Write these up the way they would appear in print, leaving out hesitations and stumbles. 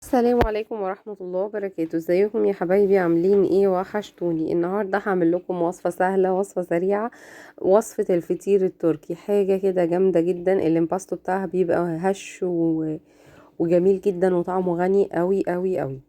السلام عليكم ورحمة الله وبركاته. ازيكم يا حبايبي؟ عاملين ايه؟ وحشتوني. النهاردة هعمل لكم وصفة سهلة، وصفة سريعة، وصفة الفطير التركي. حاجة كده جامدة جدا. الامباستو بتاعها بيبقى هش وجميل جدا، وطعمه غني قوي قوي قوي.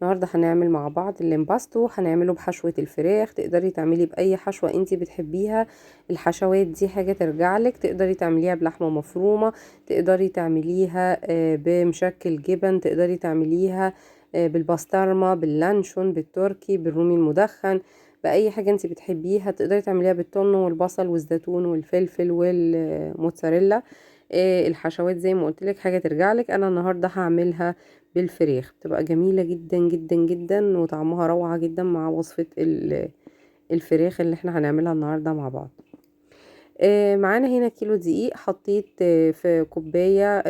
النهارده هنعمل مع بعض الامباستو. هنعمله بحشوة الفراخ، تقدري تعملي باي حشوة انتي بتحبيها. الحشوات دي حاجة ترجعلك. تقدري تعمليها بلحمة مفرومة، تقدري تعمليها بمشكل جبن، تقدري تعمليها بالبسطرمة، باللانشون، بالتركي، بالرومي المدخن، بأي حاجة انتي بتحبيها. تقدري تعمليها بالتون والبصل والزيتون والفلفل والموتزاريلا. الحشوات زي ما قلت لك حاجه ترجع لك. انا النهارده هعملها بالفراخ، بتبقى جميله جدا جدا جدا، وطعمها روعه جدا مع وصفه الفراخ اللي احنا هنعملها النهارده مع بعض. معانا هنا كيلو دقيق. حطيت في كوبايه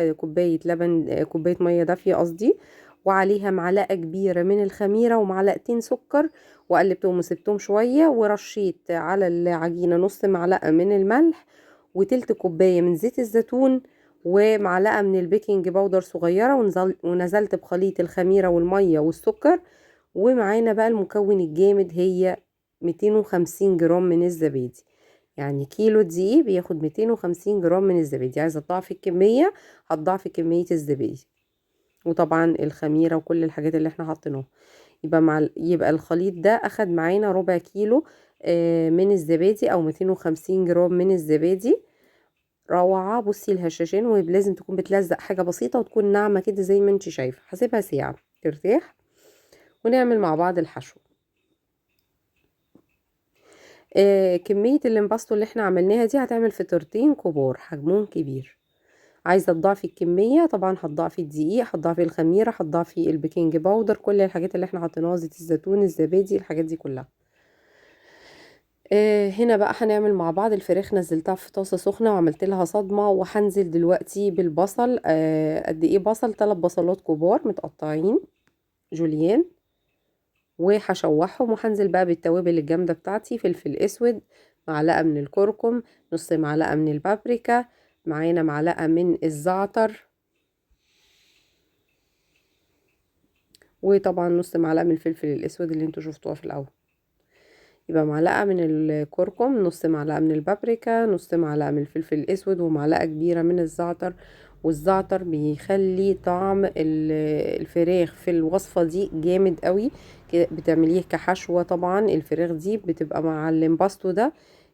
لبن، كوبايه ميه دافيه قصدي، وعليها معلقه كبيره من الخميره ومعلقتين سكر، وقلبتهم وسبتهم شويه، ورشيت على العجينه نص معلقه من الملح، وتلت كوباية من زيت الزيتون، ومعلقة من البيكنج باودر صغيرة، ونزلت بخليط الخميرة والمية والسكر. ومعانا بقى المكون الجامد، هي 250 جرام من الزبادي. يعني كيلو دقيق بياخد 250 جرام من الزبادي. عايزة تضاعفي الكمية هتضاعفي كمية الزبادي، وطبعا الخميرة وكل الحاجات اللي احنا حاطيناها. يبقى الخليط ده اخد معانا ربع كيلو من الزبادي، او 250 جرام من الزبادي. روعة. بصي الهشاشين، ولازم تكون بتلزق حاجة بسيطة، وتكون ناعمة كده زي ما انت شايفة. هسيبها ساعة ترتاح، ونعمل مع بعض الحشو. كمية الامباستو اللي احنا عملناها دي هتعمل فطيرتين كبار حجمهم كبير. عايزة تضاعفي الكمية طبعا هتضاعفي الدقيق، هتضاعفي الخميرة، هتضاعفي البيكنج باودر، كل الحاجات اللي احنا حطيناها، زيت الزيتون، الزبادي، الحاجات دي كلها. هنا بقى هنعمل مع بعض الفراخ. نزلتها في طاسة سخنة وعملت لها صدمة، وهنزل دلوقتي بالبصل. قد ايه بصل؟ 3 بصلات كبار متقطعين جوليان، وهشوحهم. وهنزل بقى بالتوابل الجامدة بتاعتي: فلفل اسود، معلقة من الكركم، نص معلقة من البابريكا، معانا معلقة من الزعتر، وطبعا نص معلقة من الفلفل الاسود اللي انتوا شفتوها في الاول. يبقى معلقة من الكركم، نص معلقة من البابريكا، نص معلقة من الفلفل الأسود، ومعلقة كبيرة من الزعتر. والزعتر بيخلي طعم الفراخ في الوصفة دي جامد قوي. بتعمليه كحشوة. طبعا الفراخ دي بتبقى مع الامباستو ده.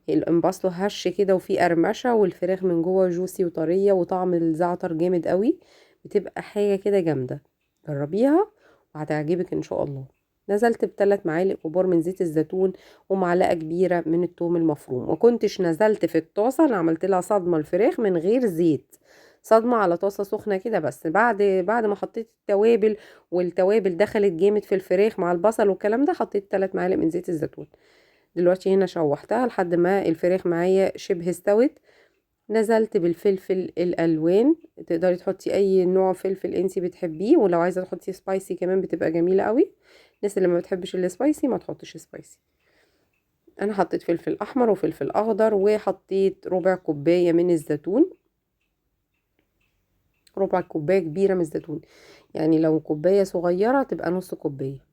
الامباستو هش كده وفيه قرمشة، والفراخ من جوه جوسي وطرية، وطعم الزعتر جامد قوي. بتبقى حاجة كده جامدة. جربيها وهتعجبك ان شاء الله. نزلت ب3 معالق كبار من زيت الزيتون، ومعلقة كبيرة من الثوم المفروم. وكنتش نزلت في الطاسة، انا عملت لها صدمة الفراخ من غير زيت، صدمة على طاسة سخنة كده بس. بعد ما حطيت التوابل، والتوابل دخلت جامد في الفراخ مع البصل والكلام ده، حطيت 3 معالق من زيت الزيتون. دلوقتي هنا شوحتها لحد ما الفراخ معايا شبه استوت. نزلت بالفلفل الالوان. تقدري تحطي اي نوع فلفل انتي بتحبيه، ولو عايزه تحطي سبايسي كمان بتبقى جميله قوي. الناس اللي ما بتحبش السبايسي ما تحطش سبايسي. انا حطيت فلفل احمر وفلفل اخضر، وحطيت ربع كوبايه من الزيتون. ربع كوبايه كبيره من الزيتون، يعني لو كوبايه صغيره تبقى نص كوبايه.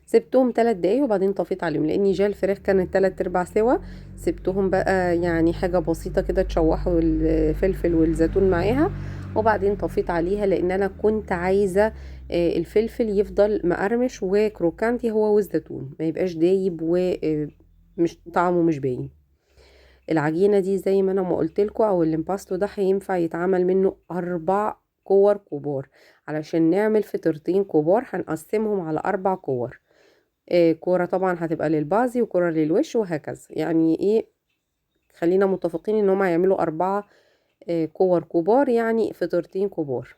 سبتهم 3 دقايق، وبعدين طفيت عليهم لاني جا الفراخ كانت 3/4 سوا. سبتهم بقى يعني حاجه بسيطه كده تشوحوا الفلفل والزيتون معاها، وبعدين طفيت عليها لان انا كنت عايزه الفلفل يفضل مقرمش وكروكانتي هو والزيتون، ما يبقاش دايب ومش طعمه مش باين. العجينه دي زي ما انا ما قلت لكم، او الامباستو ده هينفع يتعمل منه 4 كور كبار. علشان نعمل فطيرتين كبار هنقسمهم على 4 كور. كورة طبعا هتبقى للبازي، وكورة للوش، وهكذا. يعني ايه، خلينا متفقين ان هم هيعملوا 4 كور كبار، يعني فطيرتين كبار.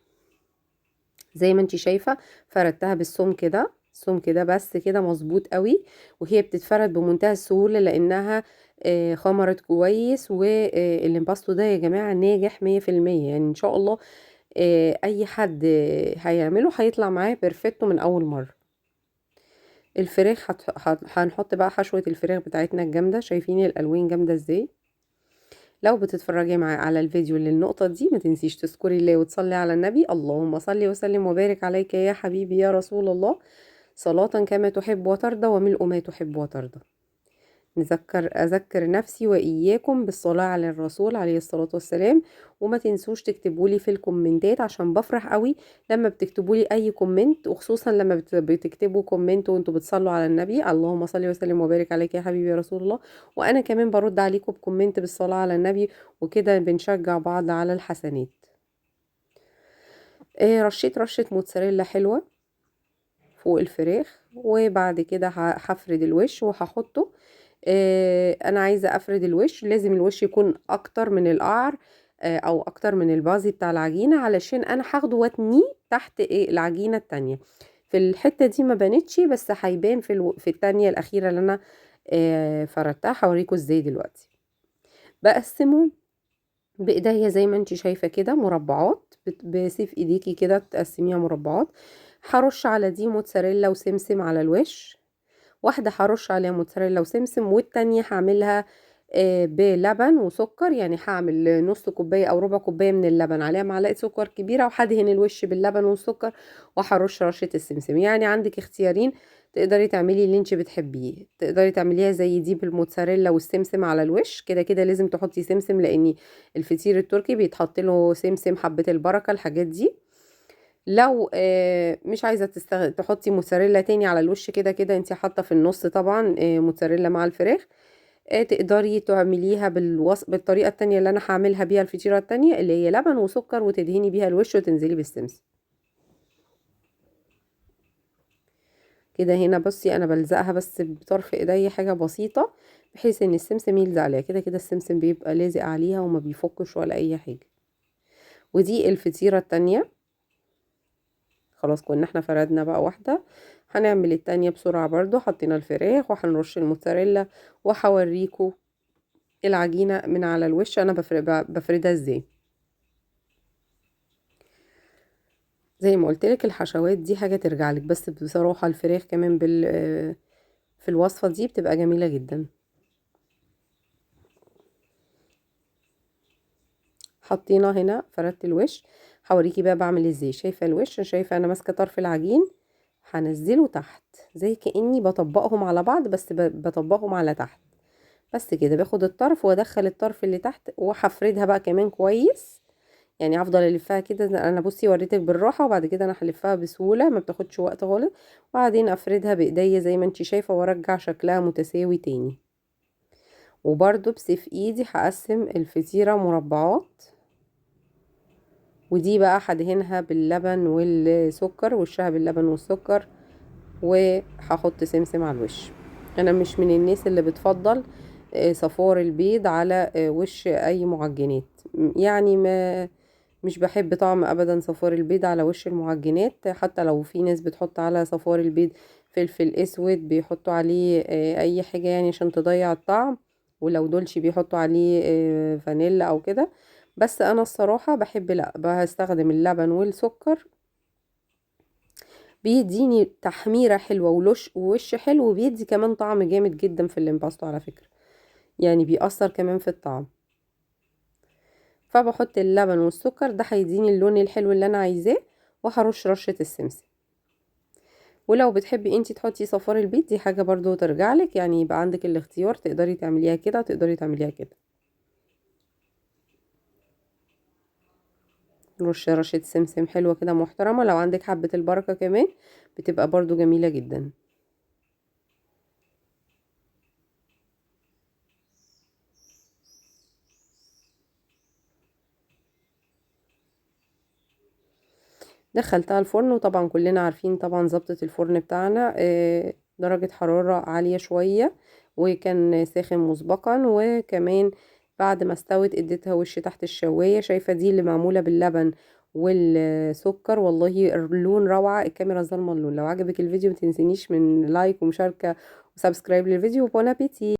زي ما انتي شايفة فردتها بالسمك ده، السمك ده بس كده مظبوط قوي. وهي بتتفرد بمنتهى السهولة لانها خمرت كويس. والامباستو ده يا جماعة ناجح 100%، يعني ان شاء الله اي حد هيعمله هيطلع معاه بيرفكتو من اول مرة. الفراخ هنحط بقى حشوة الفراخ بتاعتنا الجامدة. شايفين الألوان جامدة ازاي؟ لو بتتفرجي على الفيديو للنقطة دي ما تنسيش تذكري الله وتصلي على النبي. اللهم صل وسلم وبارك عليك يا حبيبي يا رسول الله، صلاة كما تحب وترضى وملء ما تحب وترضى. أذكر نفسي وإياكم بالصلاة على الرسول عليه الصلاة والسلام. وما تنسوش تكتبولي في الكومنتات عشان بفرح قوي لما بتكتبولي أي كومنت، وخصوصا لما بتكتبوا كومنت وانتوا بتصلوا على النبي. اللهم صل وسلم وبارك عليك يا حبيبي يا رسول الله. وأنا كمان برد عليكم بكومنت بالصلاة على النبي، وكده بنشجع بعض على الحسنات. رشيت رشة موتزاريلا حلوة فوق الفراخ، وبعد كده هفرد الوش وهحطه. انا عايزة افرد الوش، لازم الوش يكون اكتر من القعر او اكتر من البازي بتاع العجينة، علشان انا هاخده واتنيه تحت العجينة التانية. في الحتة دي ما بانتش، بس هيبان في التانية الاخيرة اللي انا فردتها. هوريكم ازاي دلوقتي. بقسمه بايديا زي ما انت شايفة كده مربعات، بسيف ايديكي كده تقسميها مربعات. هرش على دي موتزاريلا وسمسم على الوش، واحدة هرش عليها موتزاريلا وسمسم، والتانية هعملها بلبن وسكر. يعني هعمل نص كوباية او ربع كوباية من اللبن عليها معلقة سكر كبيرة، وهدهن الوش باللبن والسكر، وهرش رشة السمسم. يعني عندك اختيارين، تقدري تعملي اللي انت بتحبيه. تقدري تعمليها زي دي بالموتزاريلا والسمسم على الوش، كده كده لازم تحطي سمسم، لان الفطير التركي بيتحط له سمسم، حبة البركة، الحاجات دي. لو مش عايزه تحطي موتزاريلا تاني على الوش، كده كده انت حاطه في النص طبعا موتزاريلا مع الفراخ. تقدري تعمليها بالطريقه التانية اللي انا هعملها بيها الفطيره التانية، اللي هي لبن وسكر وتدهني بيها الوش وتنزلي بالسمسم كده. هنا بصي انا بلزقها بس بطرف ايدي حاجه بسيطه، بحيث ان السمسم يلزق عليها. كده كده السمسم بيبقى لازق عليها وما بيفكش ولا اي حاجه. ودي الفطيره التانية. خلاص كنا احنا فردنا بقى واحدة، هنعمل التانية بسرعة برضو. حطينا الفراخ وهنرش الموتزاريلا، وهوريكم العجينة من على الوش انا بفردها ازاي. زي ما قلت لك الحشوات دي حاجة ترجع لك، بس بصراحة الفراخ كمان في الوصفة دي بتبقى جميلة جدا. حطينا هنا فردت الوش، هوريكي بقى بعمل ازاي. شايفة الوش؟ شايفة انا ماسكة طرف العجين، هنزله تحت زي كأني بطبقهم على بعض، بس بطبقهم على تحت بس كده. باخد الطرف وادخل الطرف اللي تحت، وهفردها بقى كمان كويس. يعني هفضل الفها كده. انا بصي وريتك بالراحه، وبعد كده انا هلفها بسهوله ما بتاخدش وقت خالص. وبعدين افردها بايديا زي ما انت شايفه، وارجع شكلها متساوي تاني. وبرده بسيف ايدي هقسم الفطيره مربعات، ودي بقى هدهنها باللبن والسكر، وشها باللبن والسكر، وهحط سمسم على الوش. انا مش من الناس اللي بتفضل صفار البيض على وش اي معجنات. يعني ما مش بحب طعم ابدا صفار البيض على وش المعجنات. حتى لو في ناس بتحط على صفار البيض فلفل اسود، بيحطوا عليه اي حاجة يعني عشان تضيع الطعم، ولو دولشي بيحطوا عليه فانيلا او كده. بس انا الصراحة بحب لا، بستخدم اللبن والسكر، بيديني تحميرة حلوة ووش حلو، وبيدي كمان طعم جامد جدا في الامباستو على فكرة، يعني بيأثر كمان في الطعم. فبحط اللبن والسكر، ده هيديني اللون الحلو اللي انا عايزاه. وهرش رشة السمسم. ولو بتحبي انتي تحطي صفار البيض، دي حاجة برضو ترجعلك، يعني يبقى عندك الاختيار، تقدري تعمليها كده تقدري تعمليها كده. رشة سمسم حلوة كده محترمة. لو عندك حبة البركة كمان بتبقى برضو جميلة جدا. دخلتها الفرن، وطبعا كلنا عارفين طبعا ظبطة الفرن بتاعنا، درجة حرارة عالية شوية، وكان ساخن مسبقا. وكمان بعد ما استوت اديتها وش تحت الشواية. شايفة دي اللي معمولة باللبن والسكر، والله اللون روعة. الكاميرا ظلمة اللون. لو عجبك الفيديو متنسينيش من لايك ومشاركة وسبسكرايب للفيديو. وبون ابيتي.